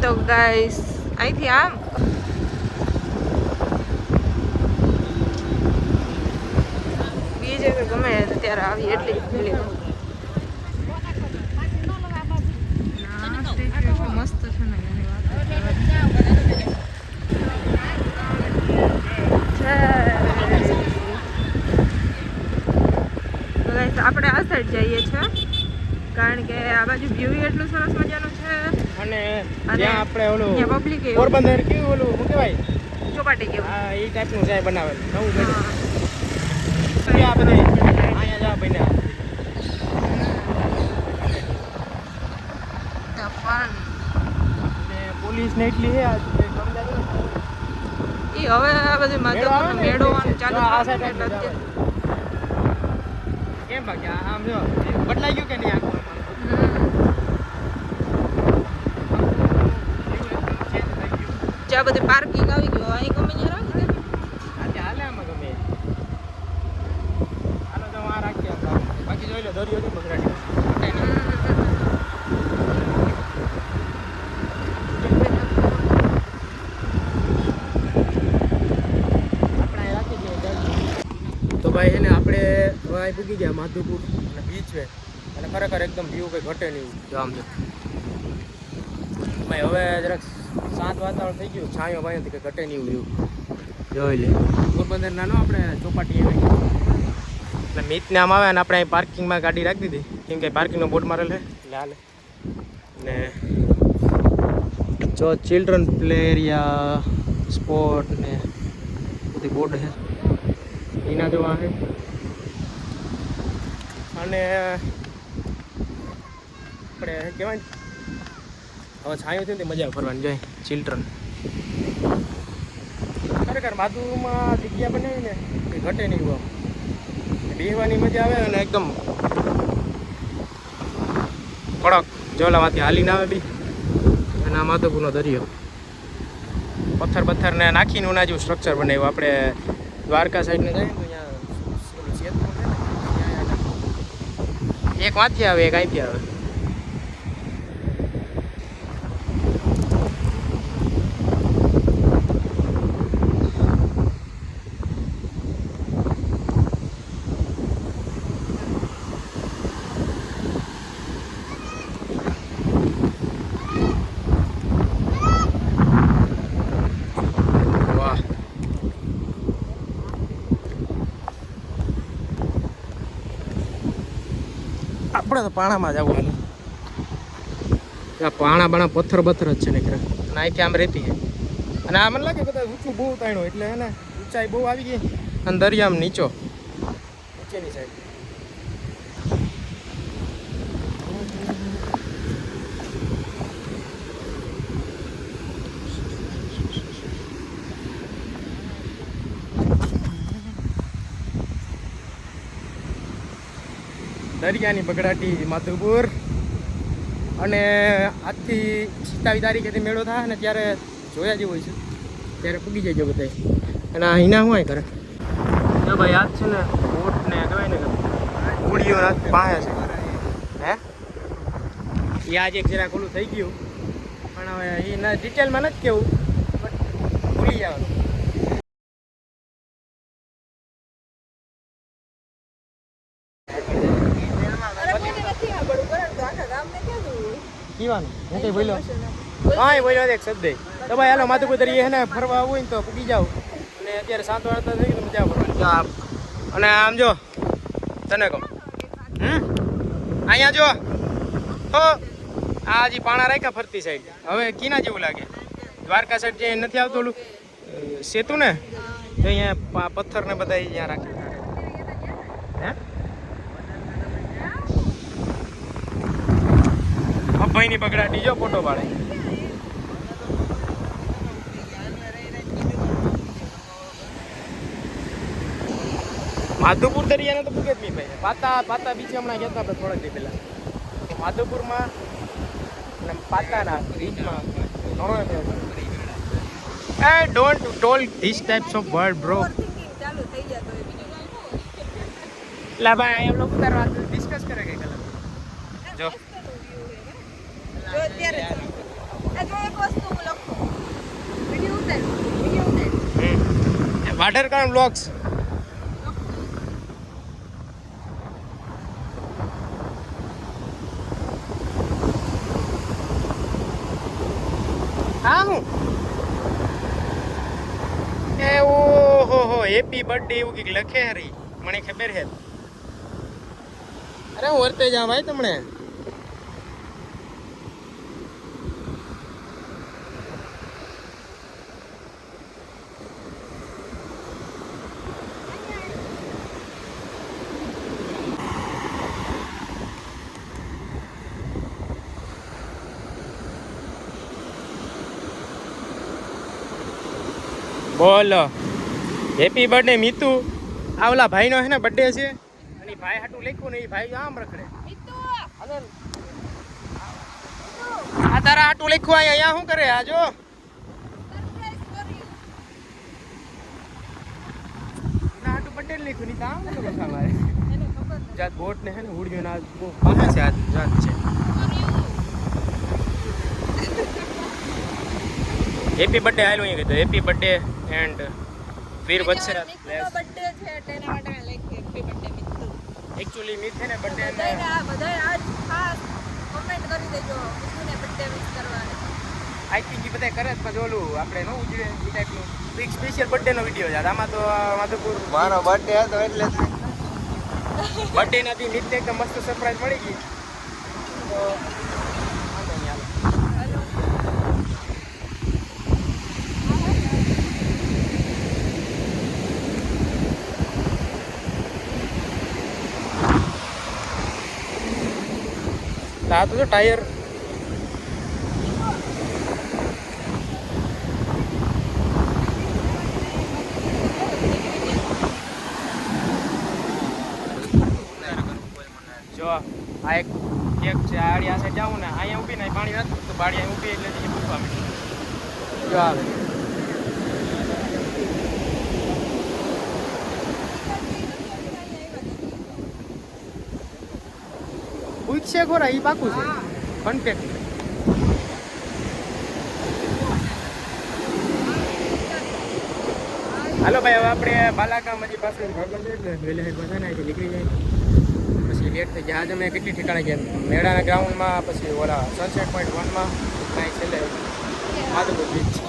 તો ગાઈસ અહીંથી આમ બીજે કે ગમે ત્યારે આવી એટલી ફીલિંગ મસ્ત છે ને એની વાત આપણે આ સાઈડ જઈએ છીએ કારણ કે આ બાજુ વ્યૂ એટલું સરસ મજાનું છે અને ત્યાં આપણે ઓલું પબ્લિક પોરબંદર કેવું ઓલું શું કહેવાય ચોપાટી કેવું હા એ ટાઈપનું છે બનાવેલું નવું બન્યું આ બધે અહીંયા જા બન્યા અને પોલીસ ને એટલી છે આજ ઈ હવે આ બધી માધવપુરનો મેળો ચાલુ આ થાય સાઈડ એટલે કેમ ભાઈ આમ જો બદલાઈ ગયું કે નહીં આખું જ્યાં બધી પાર્કિંગ આવી ગયું અહીં ગમે ત્યાં રાખી દે આજે હાલે આમાં ગમે હાલો તો આ રાખીએ બાકી જોઈ લો દરિયો નહીં બગડાડી તો ભાઈ એને આપણે અહીં પૂગી ગયા માધુપુર અને બીચ છે અને ખરેખર એકદમ વ્યૂ કંઈ ઘટે નહીં જો આમ જો ભાઈ હવે જરાક શાંત વાતાવરણ થઈ ગયું છાંયો ભાઈ કંઈ ઘટે નહીં વ્યૂ જોઈ લે પોરબંદર નાનો આપણે ચોપાટી એટલે મિતને આમ આવે અને આપણે અહીં પાર્કિંગમાં ગાડી રાખી દીધી કેમ કે પાર્કિંગનો બોર્ડ મારેલ છે એટલે હાલે ને જો ચિલ્ડ્રન પ્લે એરિયા સ્પોર્ટ ને બધી બોર્ડ છે એના જોવા છે અને આપણે કહેવાય હવે છાંયો થયું ને મજા આવે ફરવાની જાય ચિલ્ડ્રન ખરેખર માધુમાં જગ્યા બનાવી ને એ ઘટે નહીં બહુ બેહવાની મજા આવે અને એકદમ કડક જોલામાંથી હાલીને આવે બી અને આ માધવપુરનો દરિયો પથ્થર ને નાખીને ઉના જેવું સ્ટ્રક્ચર બનાવ્યું આપણે દ્વારકા સાઈડને જાય તો અહીંયા એક વાંચી આવે એક અહીંથી આવે આપણે તો પાણામાં જવાનું પાણા પથ્થર જ છે ને ખરા અને અહીંથી આમ રહેતી અને આ મને લાગે બધા ઊંચું બહુ તાણ્યું એટલે હે ને ઊંચાઈ બહુ આવી ગઈ અને દરિયા આમ નીચેની સાઈડ દરિયાની બગડાટી માધવપુર અને આજથી 27 તારીખેથી મેળો થાય ને ત્યારે જોયા જેવું હોય છે ત્યારે પૂગી જાય બધા અને આ હિના શું કરે જો ભાઈ આજ છે ને બોટ ને કહેવાય ને હોડીઓ પાસે છે હે એ આજે એક જરાક ઓલું થઈ ગયું પણ હવે એના ડિટેલમાં નથી કેવું ભૂલી જવાનું પીવાનું હું કઈ બોલ્યો હા એ બોલ્યો એક શબ્દ તો ભાઈ હાલો માધુપુર દરિયે હે ને ફરવા આવવું હોય ને તો પૂગી જાવ અને અત્યારે 7 વાળતા થઈ ગયું મજા ફરવાની અને આમ જો તને કહું અહીંયા જો હો આ હજી પાણા રાખ્યા ફરતી સાઈડ હવે કીના જેવું લાગે દ્વારકા સાઈડ જે નથી આવતું ઓલું સેતુ ને તો અહીંયા પથ્થર ને બધા અહીંયા રાખે હે અભાઈની બગડાટી જો ફોટો પાડે માધવપુર દરિયાને તો પૂગે જ નહીં ભાઈ પાતા બીચ હમણાં ગયા હતા આપણે થોડાક દી પહેલાં માધવપુરમાં અને પાતાના બીચમાં ઘણો don't tell this types of word bro લા ભાઈ એમ લોકો તાર વાત ડિસ્કસ કરે કે કલા જો અત્યારે આ જો એક વસ્તુ હું લખું વિડિયો ઉતાર વાટર કામ બ્લોગ્સ હા હું એ ઓહો હેપી બર્થડે એવું કંઈક લખે હરી મને ખબર હે અરે હું વર્તે જા ભાઈ તમને બોલો હેપી બર્થડે મિતુ આ ઓલા ભાઈનો હે ને બર્થડે છે અને ભાઈ હાટું લખ્યું ને એ ભાઈ આમ રખડે હાલો ને. આ તારા હાટું લખ્યું અહીંયા શું કરે આ જો ના હાટું બર્થડે લખ્યું નહીં તો આમ નતો લખા મારે જાત બોટ ને હે ને ઉડ્યો ના પાસે છે આ જાત છે હેપી બર્થડે આયલો અહીંયા કીધું હેપી બર્થડે એન્ડ ફિર બચ્ચે બર્થડે છે તેના માટે મેં લખી happy birthday Mittu actually Meet છે ને બર્થડે બધાય આજ ખાસ કમેન્ટ કરી દેજો મિત્તુને બર્થડે વિશ કરવાની આઈ થિંક એ બધા કરે જ પણ ઓલું આપણે ન ઉજવે એ ટાઈપનું એક સ્પેશિયલ બર્થડે નો વિડીયો છે આમાં તો માધુપુર મારો બર્થડે હતો એટલે બર્થડે નથી મીતને એકદમ મસ્ત સરપ્રાઈઝ મળી ગઈ તો વાંધો નહીં હાલો. આ તો જો ટાયર જો આ એક છે આડી આ સાઈડ જાઉં ને અહીંયા ઊભી ને પાણી નથી તો બાડી અહીંયા ઊભી એટલે પૂછવા માંડી જો આવે પૂછશે ખોરા એ પાકું છે કોન્ટેક્ટ હાલો ભાઈ હવે આપણે બાલાગામ હજી પાસે ભાગવાનું છે એટલે વહેલી હેડ બધા ને નીકળી જાય પછી લેટ થઈ જાય આજે અમે કેટલી ઠેકાણે ગયા મેળાના ગ્રાઉન્ડમાં પછી ઓલા સનસેટ પોઈન્ટ 1માં કાંઈ છેલ્લે માધુપુર બીચ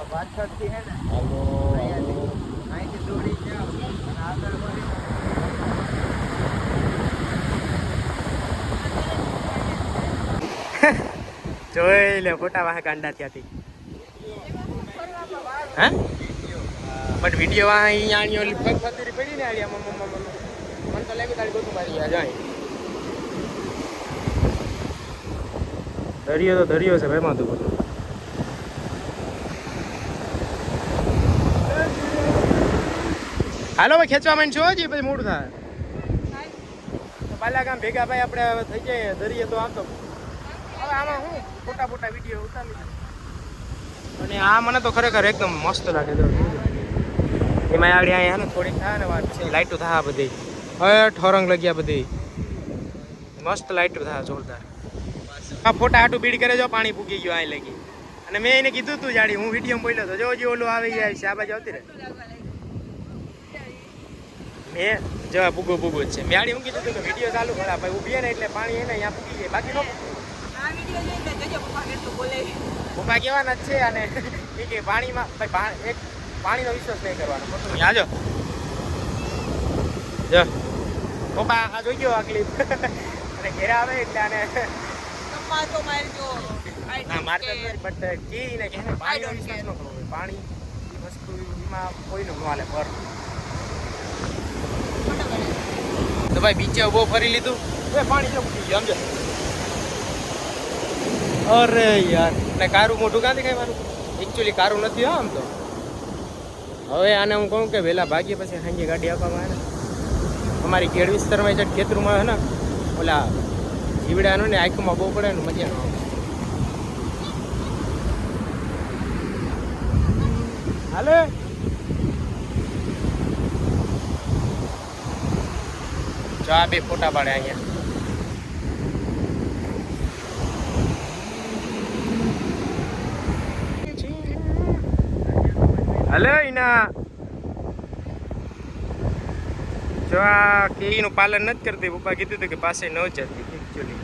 પાછળથી હે ને અહીંથી દોડી જાઓ અને આગળ વળી જોઈ લે ફોટા વાહે કાંડા ત્યાંથી હા બટ વિડીયો વાહ અહીંયા આણી ઓલી પગ ફતરી પડી ને આડી મમ્મા મને તો લાગ્યું તારી ગોતું મારી ગયા જાય દરિયો તો દરિયો છે ભાઈ માધુપુર હાલો ભાઈ ખેંચવા માંડ છો હજી પછી મોડું થાય તો બાલાગામ ભેગા ભાઈ આપણે હવે થઈ જાય દરિયે તો આમ તો હવે આમાં હું ફોટા ફોટા વિડીયો ઉતારી અને આ મને તો ખરેખર એકદમ મસ્ત લાગે તો એમાં આગળ અહીંયા ને થોડીક થાય ને વાત છે લાઇટો થાય બધી હવે ઠોરંગ લગ્યા બધી મસ્ત લાઇટો થાય જોરદાર આ ફોટા હાટું બીડ કરે જો પાણી પૂગી ગયું આ લગી અને મેં એને કીધું તું જાડી હું વિડીયો બોલ્યો તો જો ઓલું આવી જાય છે આ બાજુ આવતી રહે મેં જવા પૂગો પૂગો જ છે મેં હું કીધું હતું કે વિડીયો ચાલુ કરા ભાઈ ઊભી ને એટલે પાણી એને અહીંયા પૂગી જાય બાકી નો આ વિડિયો જોઈને જજો પપ્પા કેટલું બોલે પપ્પા કહેવાના જ છે અને એ કે પાણીમાં ભાઈ એક પાણીનો વિશ્વાસ નહીં કરવાનો ખોટું નહીં આજો જો પપ્પા આ જોઈ ગયો આ ક્લિપ અને ઘેર આવે એટલે આને પપ્પા તો મારજો ના મારતા નથી બટ કીને કે પાણીનો વિશ્વાસ ન કરવો પાણી વસ્તુ એમાં કોઈનું ન હાલે પર તો ભાઈ બીચે ઉભો ફરી લીધું પાણી જો મૂકી ગયું સમજો અરે યાર ને કારું મોઢું ક્યાંથી ખાવાનું એકચ્યુઅલી કારું નથી હો આમ તો હવે આને હું કહું કે વહેલા ભાગીએ પછી સાંજે ગાડી આપવામાં આવે ને અમારી ખેડ વિસ્તારમાં છે ખેતરમાં હે ને ઓલા જીવડાનું ને આંખમાં બહુ પડે ને મજા ન આવે હાલે જો આ બે ફોટા પાડે અહીંયા હાલે એના જો આ કેઈનું પાલન નથી કરતી પપ્પા કીધું હતું કે પાસે ન જતી એકચ્યુઅલી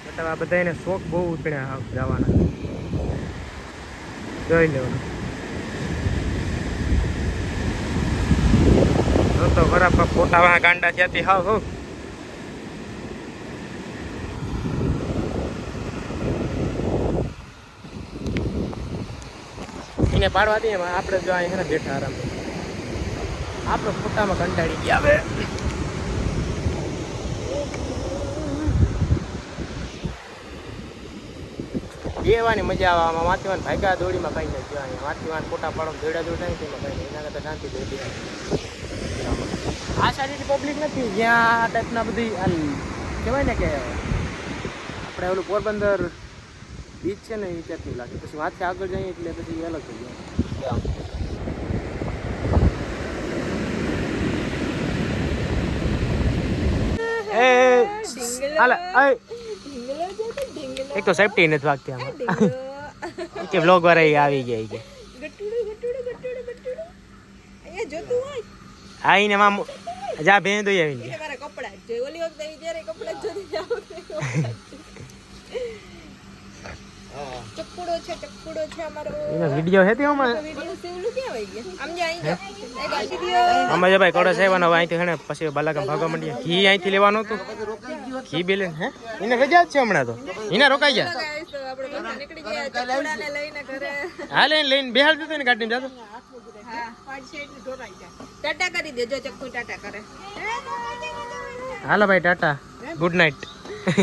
મતલબ આ બધા એને શોખ બહુ ઉતર્યા જવાના જોઈ લેવાનું તો બરાબર ફોટા વાળા ગાંડા ત્યાંથી હાવ હો એને પાડવા દઈએ આપણે જો અહીંયા બેઠા આરામ આપણે ફોટામાં કંટાળી ગયા હવે બેવાની મજા આવે આમાં વાંચવાની ભાગ્યા દોડીમાં કઈ નથી અહીંયા વાંચીવાન ફોટા પાડો દોડા દોડ નહીં તેમાં કઈ નહીં એના કરતાં શાંતિ દોડી આ સાઈડ પબ્લિક નથી જ્યાં આ ટાઈપના બધી હાલ કહેવાય ને કે આપણે ઓલું પોરબંદર બીચ છે ને એ ત્યાંથી લાગે પછી વાંચે આગળ જઈએ એટલે પછી અલગ થઈ જાય એક તો સેફટી નથી વાગતી આમાં કે વ્લોગ વાળા આવી ગયા કે આઈને મામ જા ભેં દોઈ આવીને ચક્કુડો છે અમારો એનો વિડિયો હે તે આમાં વિડિયો સેવલું કે આવી ગયા આમ જા અહીં જા આમાં જે ભાઈ કોડો સાહેબનો અહીંથી હણે પછી બાલાગામ ભાગવા માંડીએ ઘી અહીંથી લેવાનું હતું ઘી બે લઈને હે એને રજા જ છે હમણાં તો એને રોકાઈ ગયા આપણે બધા નીકળી ગયા ચક્કુડાને લઈને ઘરે હા લઈને બેહાડ દીધો ને ગાડીમાં જાતો હા પાંચ સાઈડ ઢોરાઈ જાય ટાટા કરી દેજો ચક્કુ ટાટા કરે હાલો ભાઈ tata good night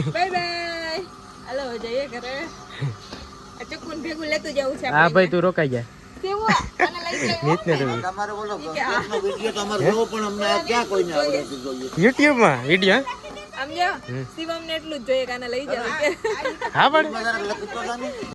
bye bye હાલો જઈએ ઘરે આ ચક્કુને ભેગું લેતું જવું છે હા ભાઈ તું રોકાઈ જા સેવો આને લઈ જાય નીત ને તું તમારે બોલો કોકનો વિડિયો તમારે જોવો પણ અમને ક્યાં કોઈને આવડે છે જોઈએ YouTube માં વિડિયો આમ જો શિવમ ને એટલું જ જોઈએ કે આને લઈ જાવ હા પણ મજાક લખતો જાને